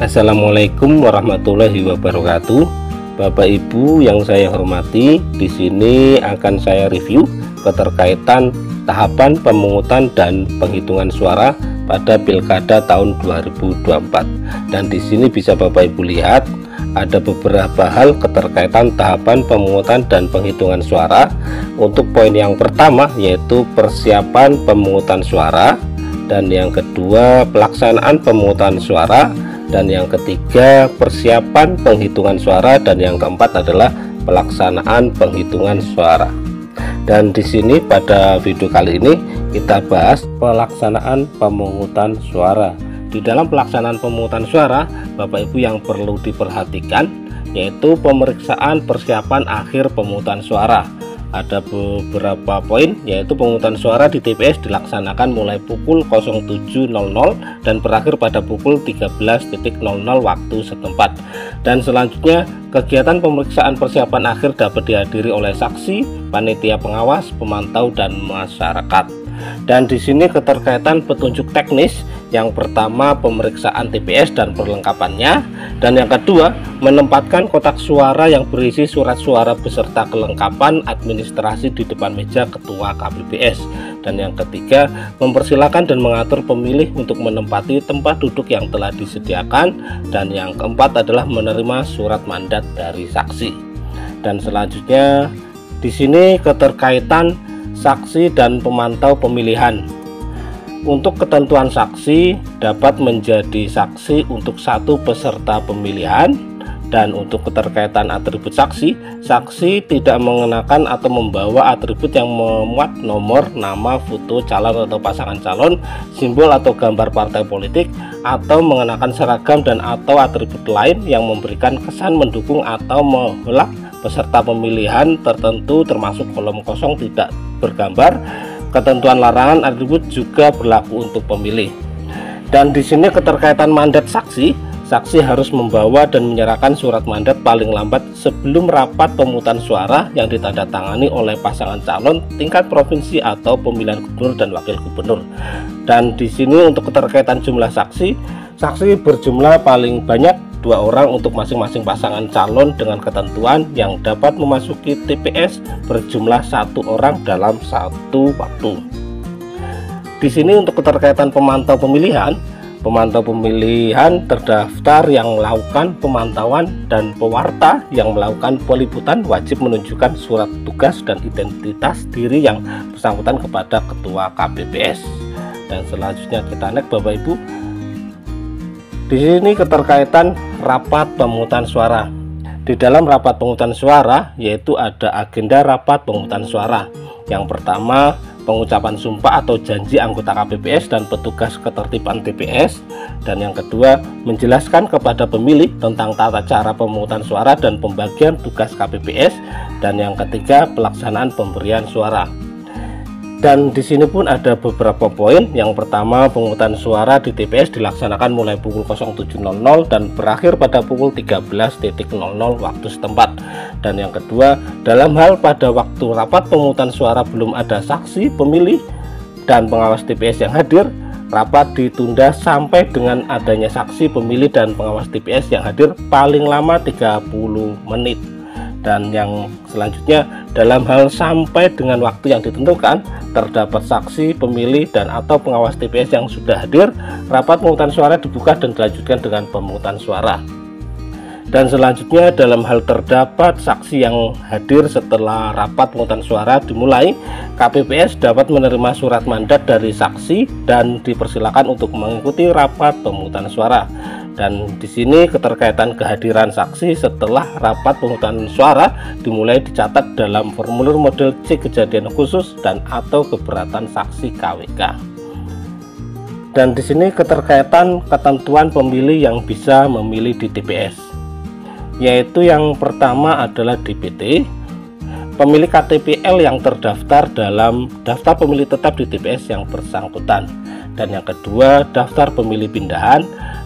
Assalamualaikum warahmatullahi wabarakatuh. Bapak Ibu yang saya hormati, di sini akan saya review keterkaitan tahapan pemungutan dan penghitungan suara pada Pilkada tahun 2024. Dan di sini bisa Bapak Ibu lihat ada beberapa hal keterkaitan tahapan pemungutan dan penghitungan suara. Untuk poin yang pertama yaitu persiapan pemungutan suara, dan yang kedua pelaksanaan pemungutan suara, dan yang ketiga persiapan penghitungan suara, dan yang keempat adalah pelaksanaan penghitungan suara. Dan di sini pada video kali ini kita bahas pelaksanaan pemungutan suara. Di dalam pelaksanaan pemungutan suara, Bapak Ibu yang perlu diperhatikan yaitu pemeriksaan persiapan akhir pemungutan suara. Ada beberapa poin, yaitu pemungutan suara di TPS dilaksanakan mulai pukul 07.00 dan berakhir pada pukul 13.00 waktu setempat. Dan selanjutnya kegiatan pemeriksaan persiapan akhir dapat dihadiri oleh saksi, panitia pengawas, pemantau, dan masyarakat. Dan di sini keterkaitan petunjuk teknis, yang pertama pemeriksaan TPS dan perlengkapannya, dan yang kedua menempatkan kotak suara yang berisi surat suara beserta kelengkapan administrasi di depan meja ketua KPPS, dan yang ketiga mempersilahkan dan mengatur pemilih untuk menempati tempat duduk yang telah disediakan, dan yang keempat adalah menerima surat mandat dari saksi. Dan selanjutnya di sini keterkaitan saksi dan pemantau pemilihan. Untuk ketentuan saksi dapat menjadi saksi untuk satu peserta pemilihan, dan untuk keterkaitan atribut saksi, saksi tidak mengenakan atau membawa atribut yang memuat nomor, nama, foto calon atau pasangan calon, simbol atau gambar partai politik, atau mengenakan seragam dan atau atribut lain yang memberikan kesan mendukung atau menolak peserta pemilihan tertentu termasuk kolom kosong tidak bergambar. Ketentuan larangan atribut juga berlaku untuk pemilih. Dan di sini keterkaitan mandat saksi, saksi harus membawa dan menyerahkan surat mandat paling lambat sebelum rapat pemungutan suara yang ditandatangani oleh pasangan calon tingkat provinsi atau pemilihan gubernur dan wakil gubernur. Dan di sini untuk keterkaitan jumlah saksi, saksi berjumlah paling banyak 2 orang untuk masing-masing pasangan calon dengan ketentuan yang dapat memasuki TPS berjumlah 1 orang dalam satu waktu. Di sini untuk keterkaitan pemantau pemilihan terdaftar yang melakukan pemantauan dan pewarta yang melakukan peliputan wajib menunjukkan surat tugas dan identitas diri yang bersangkutan kepada ketua KPPS. Dan selanjutnya kita next Bapak Ibu. Di sini keterkaitan rapat pemungutan suara. Di dalam rapat pemungutan suara yaitu ada agenda rapat pemungutan suara. Yang pertama pengucapan sumpah atau janji anggota KPPS dan petugas ketertiban TPS, dan yang kedua menjelaskan kepada pemilih tentang tata cara pemungutan suara dan pembagian tugas KPPS, dan yang ketiga pelaksanaan pemberian suara. Dan di sini pun ada beberapa poin. Yang pertama pemungutan suara di TPS dilaksanakan mulai pukul 07.00 dan berakhir pada pukul 13.00 waktu setempat. Dan yang kedua, dalam hal pada waktu rapat pemungutan suara belum ada saksi, pemilih, dan pengawas TPS yang hadir, rapat ditunda sampai dengan adanya saksi, pemilih, dan pengawas TPS yang hadir paling lama 30 menit. Dan yang selanjutnya, dalam hal sampai dengan waktu yang ditentukan terdapat saksi, pemilih, dan atau pengawas TPS yang sudah hadir, rapat pemungutan suara dibuka dan dilanjutkan dengan pemungutan suara. Dan selanjutnya dalam hal terdapat saksi yang hadir setelah rapat pemungutan suara dimulai, KPPS dapat menerima surat mandat dari saksi dan dipersilakan untuk mengikuti rapat pemungutan suara. Dan di sini keterkaitan kehadiran saksi setelah rapat pemungutan suara dimulai dicatat dalam formulir model C kejadian khusus dan atau keberatan saksi KWK. Dan di sini keterkaitan ketentuan pemilih yang bisa memilih di TPS, yaitu yang pertama adalah DPT, pemilik KTPL yang terdaftar dalam daftar pemilih tetap di TPS yang bersangkutan, dan yang kedua daftar pemilih pindahan,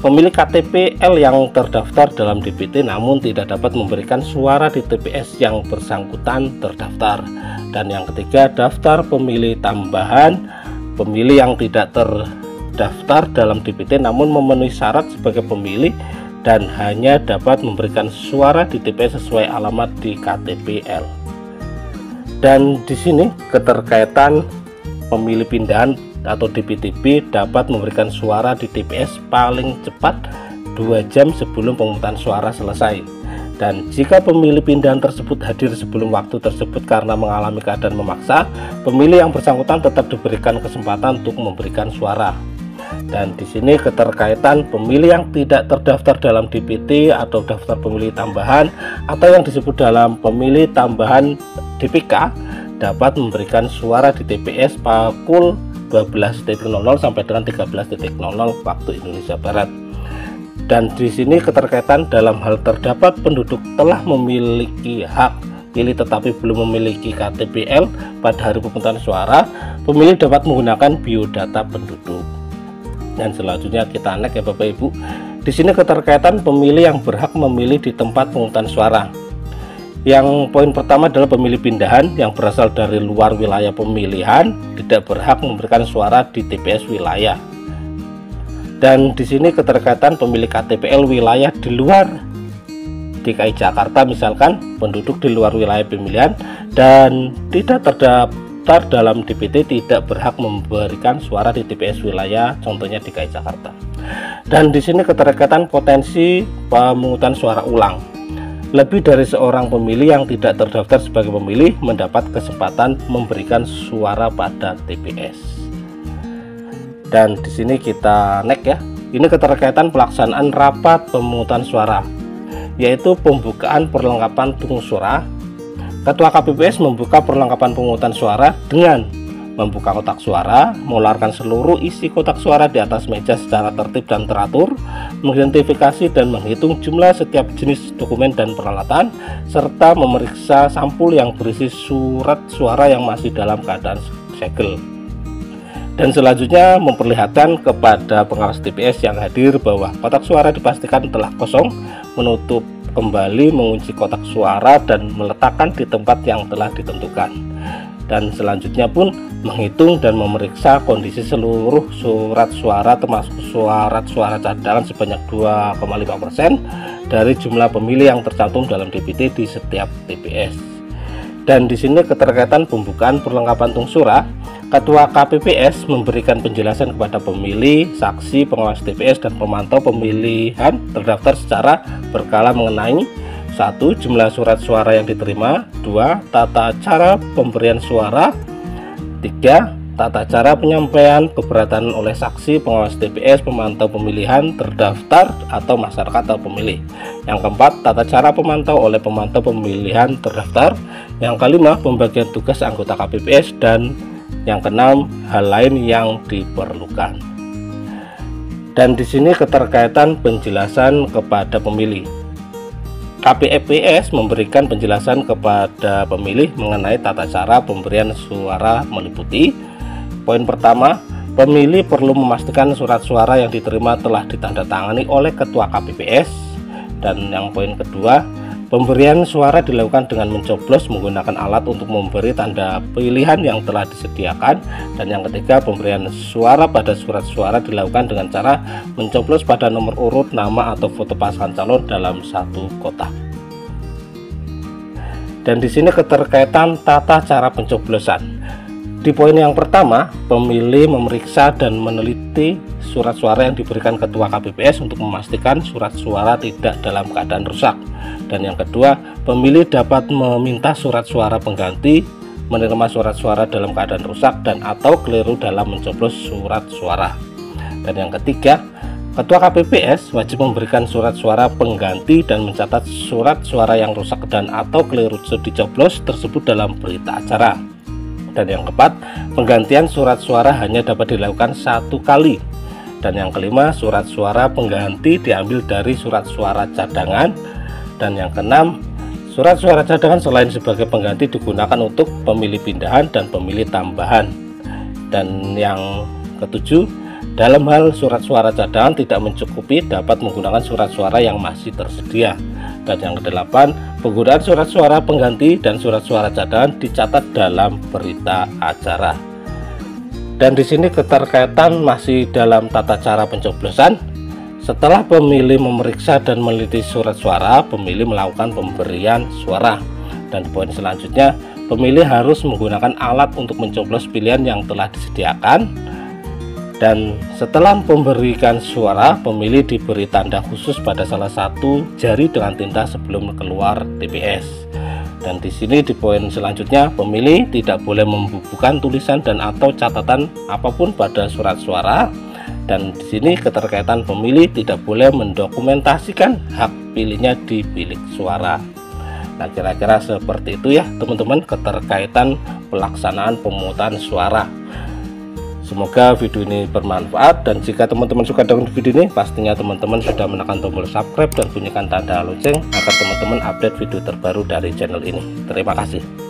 pemilik KTPL yang terdaftar dalam DPT namun tidak dapat memberikan suara di TPS yang bersangkutan terdaftar, dan yang ketiga daftar pemilih tambahan, pemilih yang tidak terdaftar dalam DPT namun memenuhi syarat sebagai pemilih dan hanya dapat memberikan suara di TPS sesuai alamat di KTPL. Dan di sini keterkaitan pemilih pindahan atau DPTB dapat memberikan suara di TPS paling cepat 2 jam sebelum pemungutan suara selesai. Dan jika pemilih pindahan tersebut hadir sebelum waktu tersebut karena mengalami keadaan memaksa, pemilih yang bersangkutan tetap diberikan kesempatan untuk memberikan suara. Dan di sini keterkaitan pemilih yang tidak terdaftar dalam DPT atau daftar pemilih tambahan atau yang disebut dalam pemilih tambahan DPK dapat memberikan suara di TPS pukul 12.00 sampai dengan 13.00 waktu Indonesia Barat. Dan di sini keterkaitan dalam hal terdapat penduduk telah memiliki hak pilih tetapi belum memiliki KTPL pada hari pemungutan suara, pemilih dapat menggunakan biodata penduduk. Dan selanjutnya kita next ya Bapak Ibu. Di sini keterkaitan pemilih yang berhak memilih di tempat pemungutan suara. Yang poin pertama adalah pemilih pindahan yang berasal dari luar wilayah pemilihan tidak berhak memberikan suara di TPS wilayah. Dan di sini keterkaitan pemilih KTPL wilayah di luar DKI Jakarta, misalkan penduduk di luar wilayah pemilihan dan tidak terdaftar dalam DPT tidak berhak memberikan suara di TPS wilayah, contohnya DKI Jakarta. Dan di sini keterkaitan potensi pemungutan suara ulang. Lebih dari seorang pemilih yang tidak terdaftar sebagai pemilih mendapat kesempatan memberikan suara pada TPS. Dan di sini kita next ya. Ini keterkaitan pelaksanaan rapat pemungutan suara, yaitu pembukaan perlengkapan tung suara. Ketua KPPS membuka perlengkapan pemungutan suara dengan membuka kotak suara, mengeluarkan seluruh isi kotak suara di atas meja secara tertib dan teratur, mengidentifikasi dan menghitung jumlah setiap jenis dokumen dan peralatan, serta memeriksa sampul yang berisi surat suara yang masih dalam keadaan segel. Dan selanjutnya memperlihatkan kepada pengawas TPS yang hadir bahwa kotak suara dipastikan telah kosong, menutup kembali, mengunci kotak suara dan meletakkan di tempat yang telah ditentukan. Dan selanjutnya pun menghitung dan memeriksa kondisi seluruh surat suara termasuk surat suara cadangan sebanyak 2,5% dari jumlah pemilih yang tercantum dalam DPT di setiap TPS. Dan di sini keterkaitan pembukaan perlengkapan tung suara. Ketua KPPS memberikan penjelasan kepada pemilih, saksi, pengawas TPS, dan pemantau pemilihan terdaftar secara berkala mengenai 1. Jumlah surat suara yang diterima, 2. Tata cara pemberian suara, 3. Tata cara penyampaian keberatan oleh saksi, pengawas TPS, pemantau pemilihan terdaftar atau masyarakat atau pemilih. Yang keempat, tata cara pemantau oleh pemantau pemilihan terdaftar. Yang kelima, pembagian tugas anggota KPPS, dan yang keenam, hal lain yang diperlukan. Dan di sini keterkaitan penjelasan kepada pemilih. KPPS memberikan penjelasan kepada pemilih mengenai tata cara pemberian suara meliputi. Poin pertama, pemilih perlu memastikan surat suara yang diterima telah ditandatangani oleh Ketua KPPS. Dan yang poin kedua, pemberian suara dilakukan dengan mencoblos menggunakan alat untuk memberi tanda pilihan yang telah disediakan. Dan yang ketiga, pemberian suara pada surat suara dilakukan dengan cara mencoblos pada nomor urut, nama atau foto pasangan calon dalam satu kotak. Dan di sini keterkaitan tata cara pencoblosan. Di poin yang pertama, pemilih memeriksa dan meneliti surat suara yang diberikan Ketua KPPS untuk memastikan surat suara tidak dalam keadaan rusak. Dan yang kedua, pemilih dapat meminta surat suara pengganti, menerima surat suara dalam keadaan rusak dan atau keliru dalam mencoblos surat suara. Dan yang ketiga, Ketua KPPS wajib memberikan surat suara pengganti dan mencatat surat suara yang rusak dan atau keliru dicoblos tersebut dalam berita acara. Dan yang keempat, penggantian surat suara hanya dapat dilakukan satu kali. Dan yang kelima, surat suara pengganti diambil dari surat suara cadangan. Dan yang keenam, surat suara cadangan selain sebagai pengganti digunakan untuk pemilih pindahan dan pemilih tambahan. Dan yang ketujuh, dalam hal surat suara cadangan tidak mencukupi, dapat menggunakan surat suara yang masih tersedia. Dan yang kedelapan, penggunaan surat suara pengganti dan surat suara cadangan dicatat dalam berita acara. Dan di sini keterkaitan masih dalam tata cara pencoblosan. Setelah pemilih memeriksa dan meneliti surat suara, pemilih melakukan pemberian suara. Dan poin selanjutnya, pemilih harus menggunakan alat untuk mencoblos pilihan yang telah disediakan. Dan setelah memberikan suara, pemilih diberi tanda khusus pada salah satu jari dengan tinta sebelum keluar TPS. Dan di sini di poin selanjutnya, pemilih tidak boleh membubuhkan tulisan dan atau catatan apapun pada surat suara. Dan di sini keterkaitan pemilih tidak boleh mendokumentasikan hak pilihnya di bilik suara. Nah, kira-kira seperti itu ya teman-teman, keterkaitan pelaksanaan pemungutan suara. Semoga video ini bermanfaat, dan jika teman-teman suka dengan video ini, pastinya teman-teman sudah menekan tombol subscribe dan bunyikan tanda lonceng agar teman-teman update video terbaru dari channel ini. Terima kasih.